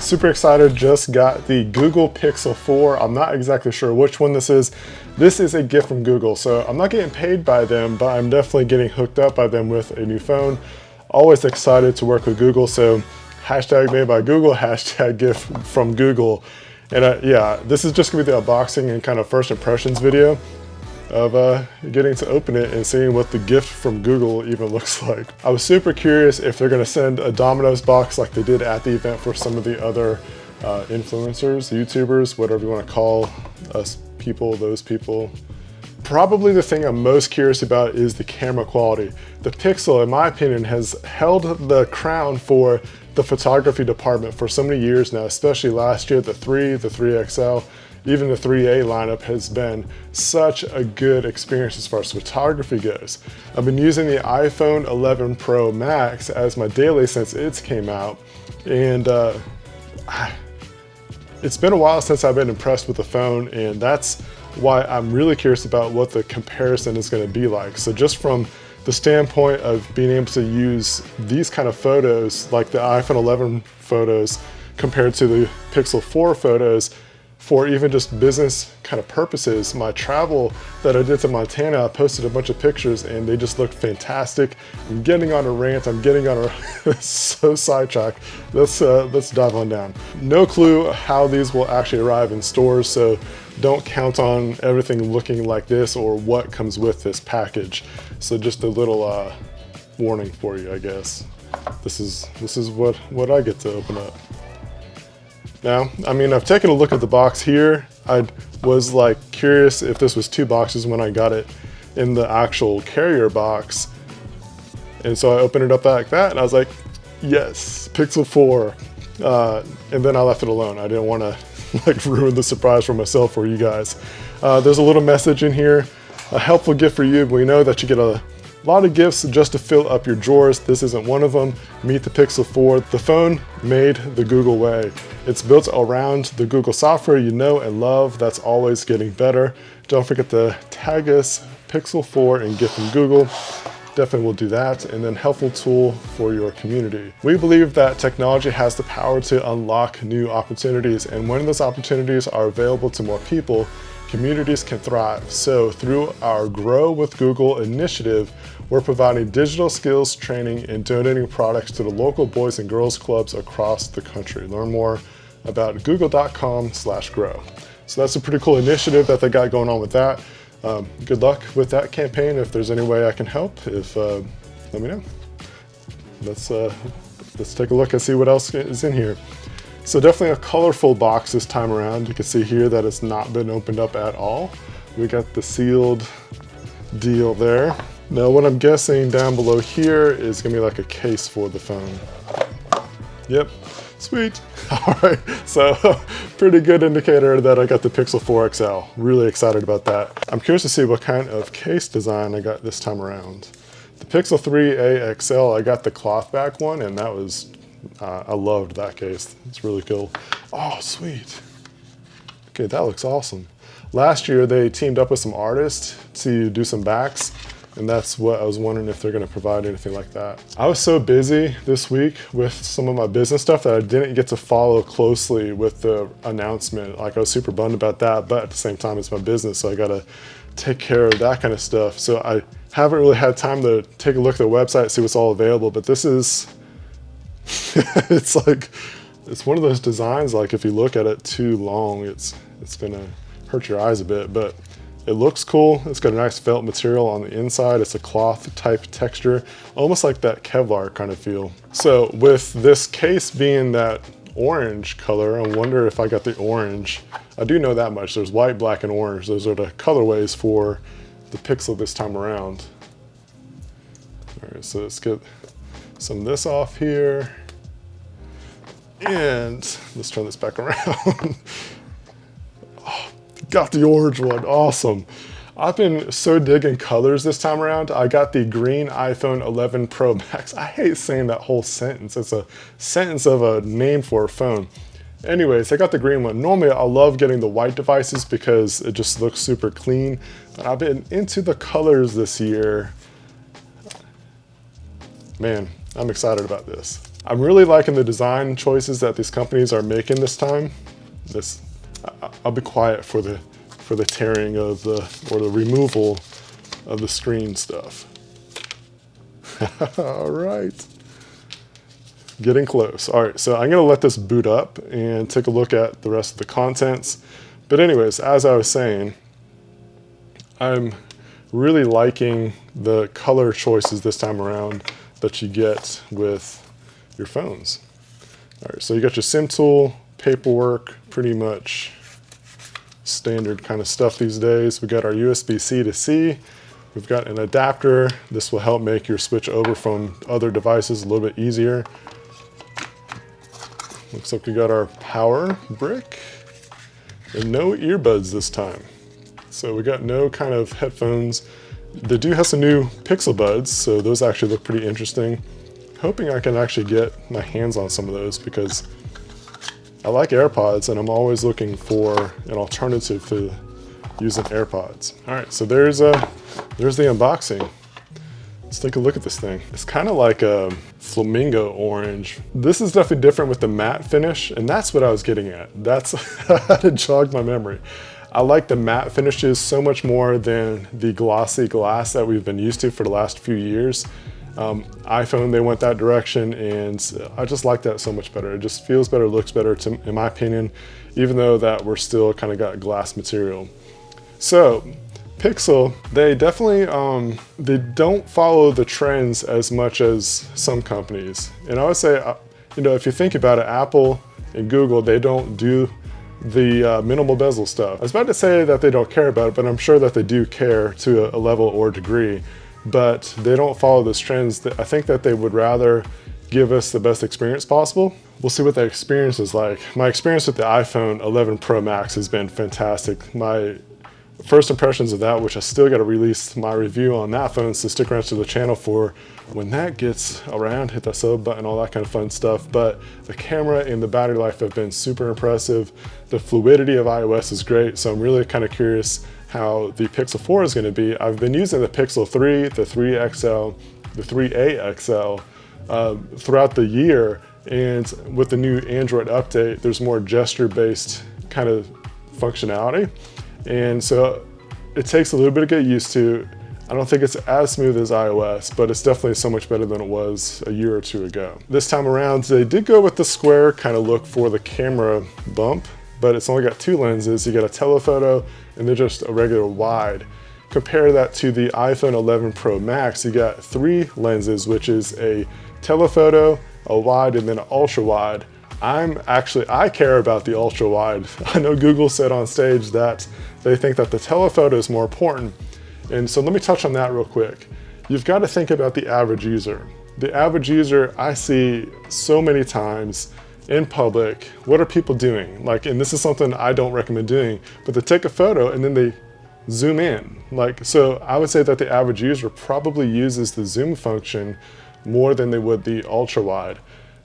super excited, just got the Google Pixel 4. I'm not exactly sure which one this is. This is a gift from Google, so I'm not getting paid by them, but I'm definitely getting hooked up by them with a new phone. Always excited to work with Google, so hashtag made by Google, hashtag gift from Google. And yeah, this is just gonna be the unboxing and kind of first impressions video of getting to open it and seeing what the gift from Google even looks like. I was super curious if they're gonna send a Domino's box like they did at the event for some of the other influencers, YouTubers, whatever you wanna call us people, those people. Probably the thing I'm most curious about is the camera quality. The Pixel, in my opinion, has held the crown for the photography department for so many years now, especially last year, the 3, the 3XL, even the 3A lineup has been such a good experience as far as photography goes. I've been using the iPhone 11 Pro Max as my daily since it came out, and it's been a while since I've been impressed with the phone, and that's why I'm really curious about what the comparison is going to be like. So just from the standpoint of being able to use these kind of photos, like the iPhone 11 photos compared to the Pixel 4 photos, for even just business kind of purposes. My travel that I did to Montana, I posted a bunch of pictures and they just looked fantastic. I'm getting on a rant, I'm getting on a so sidetracked. Let's dive on down. No clue how these will actually arrive in stores, so don't count on everything looking like this or what comes with this package. So just a little warning for you, I guess. This is what I get to open up. Now, I mean, I've taken a look at the box here. I was like curious if this was 2 boxes when I got it in the actual carrier box. And so I opened it up like that and I was like, yes, Pixel 4. And then I left it alone. I didn't want to like ruin the surprise for myself or you guys. There's a little message in here, a helpful gift for you. We know that you get a lot of gifts just to fill up your drawers. This isn't one of them. Meet the Pixel 4. The phone made the Google way. It's built around the Google software you know and love that's always getting better. Don't forget to tag us Pixel 4 and gift from Google. Definitely will do that. And then helpful tool for your community. We believe that technology has the power to unlock new opportunities, and when those opportunities are available to more people, communities can thrive. So through our Grow with Google initiative, we're providing digital skills training and donating products to the local boys and girls clubs across the country. Learn more about google.com/grow. So that's a pretty cool initiative that they got going on with that. Good luck with that campaign. If there's any way I can help, let me know. Let's take a look and see what else is in here. So definitely a colorful box this time around. You can see here that it's not been opened up at all. We got the sealed deal there. Now what I'm guessing down below here is gonna be like a case for the phone. Yep, sweet. All right, so pretty good indicator that I got the Pixel 4 XL. Really excited about that. I'm curious to see what kind of case design I got this time around. The Pixel 3a XL, I got the cloth back one, and that was, I loved that case. It's really cool. Oh, sweet. Okay, that looks awesome. Last year, they teamed up with some artists to do some backs, and that's what I was wondering if they're gonna provide anything like that. I was so busy this week with some of my business stuff that I didn't get to follow closely with the announcement. Like, I was super bummed about that, but at the same time, it's my business, so I gotta take care of that kind of stuff. So I haven't really had time to take a look at the website, see what's all available, but this is, it's like, it's one of those designs, like if you look at it too long, it's gonna hurt your eyes a bit, but it looks cool. It's got a nice felt material on the inside. It's a cloth type texture, almost like that Kevlar kind of feel. So with this case being that orange color, I wonder if I got the orange. I do know that much. There's white, black, and orange. Those are the colorways for the Pixel this time around. All right, so let's get some of this off here. And let's turn this back around. Oh, got the orange one, awesome. I've been so digging colors this time around. I got the green iPhone 11 Pro Max. I hate saying that whole sentence. It's a sentence of a name for a phone. Anyways, I got the green one. Normally I love getting the white devices because it just looks super clean. But I've been into the colors this year. Man, I'm excited about this. I'm really liking the design choices that these companies are making this time. I'll be quiet for the tearing of or the removal of the screen stuff. All right. Getting close. All right, so I'm gonna let this boot up and take a look at the rest of the contents. But anyways, as I was saying, I'm really liking the color choices this time around that you get with your phones. All right, so you got your SIM tool, paperwork, pretty much standard kind of stuff these days. We got our USB-C to C. We've got an adapter. This will help make your switch over from other devices a little bit easier. Looks like we got our power brick and no earbuds this time. So we got no kind of headphones. They do have some new Pixel buds, so those actually look pretty interesting. Hoping I can actually get my hands on some of those because I like AirPods and I'm always looking for an alternative to using AirPods. All right, so there's the unboxing. Let's take a look at this thing. It's kind of like a flamingo orange. This is definitely different with the matte finish, and that's what I was getting at. That's how to jog my memory. I like the matte finishes so much more than the glossy glass that we've been used to for the last few years. iPhone, they went that direction, and I just like that so much better. It just feels better, looks better, in my opinion, even though that we're still kind of got glass material. So, Pixel, they definitely, they don't follow the trends as much as some companies. And I would say, you know, if you think about it, Apple and Google, they don't do the minimal bezel stuff. I was about to say that they don't care about it, but I'm sure that they do care to a level or degree, but they don't follow those trends. I think that they would rather give us the best experience possible. We'll see what that experience is like. My experience with the iPhone 11 Pro Max has been fantastic. My first impressions of that, which I still got to release my review on that phone, so stick around to the channel for when that gets around, hit that sub button, all that kind of fun stuff. But the camera and the battery life have been super impressive. The fluidity of iOS is great, so I'm really kind of curious how the Pixel 4 is going to be. I've been using the Pixel 3, the 3 XL, the 3A XL throughout the year, and with the new Android update, there's more gesture-based kind of functionality. And so it takes a little bit to get used to. I don't think it's as smooth as iOS, but it's definitely so much better than it was a year or two ago. This time around, they did go with the square kind of look for the camera bump, but it's only got two lenses. You got a telephoto and then just a regular wide. Compare that to the iPhone 11 Pro Max, you got three lenses, which is a telephoto, a wide, and then an ultra wide. I care about the ultra wide. I know Google said on stage that they think that the telephoto is more important. And so let me touch on that real quick. You've got to think about the average user. The average user I see so many times in public. What are people doing? Like, and this is something I don't recommend doing, but they take a photo and then they zoom in. Like, so I would say that the average user probably uses the zoom function more than they would the ultra wide.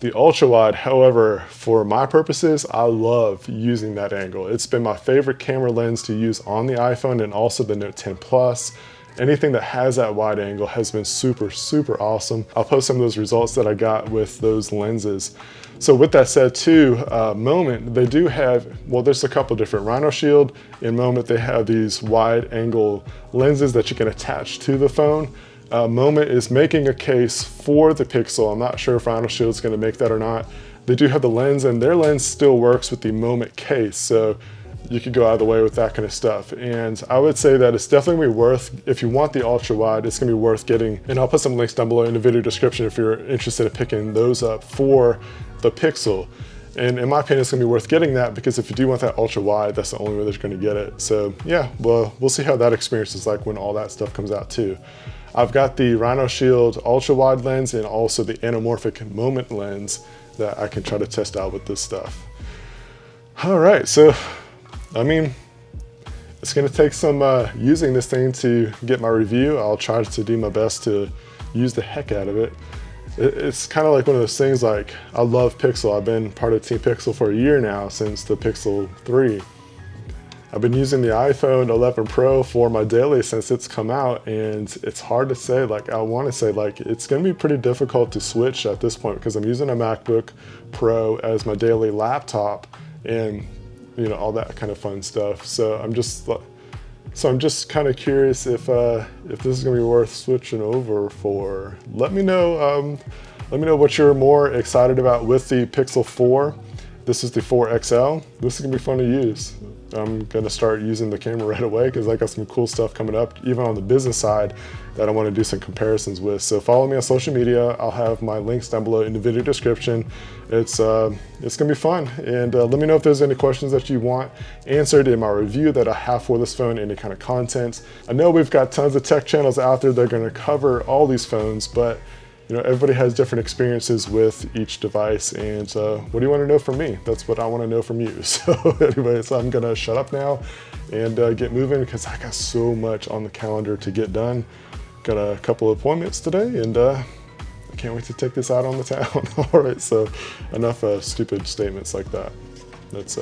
The ultra wide, however, for my purposes, I love using that angle. It's been my favorite camera lens to use on the iPhone and also the Note 10 Plus. Anything that has that wide angle has been super, super awesome. I'll post some of those results that I got with those lenses. So with that said too, Moment, they do have, well, there's a couple different Rhino Shield. In Moment, they have these wide angle lenses that you can attach to the phone. Moment is making a case for the Pixel. I'm not sure if Rhino Shield is going to make that or not. They do have the lens, and their lens still works with the Moment case, so you could go out of the way with that kind of stuff. And I would say that it's definitely gonna be worth, if you want the ultra wide, it's gonna be worth getting, and I'll put some links down below in the video description if you're interested in picking those up for the Pixel. And in my opinion, it's gonna be worth getting that because if you do want that ultra wide, that's the only way that you're gonna get it. So yeah, well, we'll see how that experience is like when all that stuff comes out too. I've got the Rhino Shield ultra wide lens and also the anamorphic Moment lens that I can try to test out with this stuff. All right, so I mean, it's gonna take some using this thing to get my review. I'll try to do my best to use the heck out of it. It's kind of like one of those things, like, I love Pixel. I've been part of Team Pixel for a year now, since the Pixel 3. I've been using the iPhone 11 Pro for my daily since it's come out, and it's hard to say, like, I want to say, like, it's going to be pretty difficult to switch at this point because I'm using a MacBook Pro as my daily laptop and, you know, all that kind of fun stuff. So I'm just kind of curious if this is going to be worth switching over for. Let me know what you're more excited about with the Pixel 4. This is the 4 XL. This is gonna be fun to use. I'm gonna start using the camera right away because I got some cool stuff coming up, even on the business side, that I wanna do some comparisons with. So follow me on social media. I'll have my links down below in the video description. It's gonna be fun. And let me know if there's any questions that you want answered in my review that I have for this phone, any kind of content. I know we've got tons of tech channels out there that are gonna cover all these phones, but you know, everybody has different experiences with each device, and what do you want to know from me? That's what I want to know from you. So anyway, so I'm gonna shut up now and get moving because I got so much on the calendar to get done. Got a couple of appointments today, and I can't wait to take this out on the town. All right, so enough stupid statements like that. Let's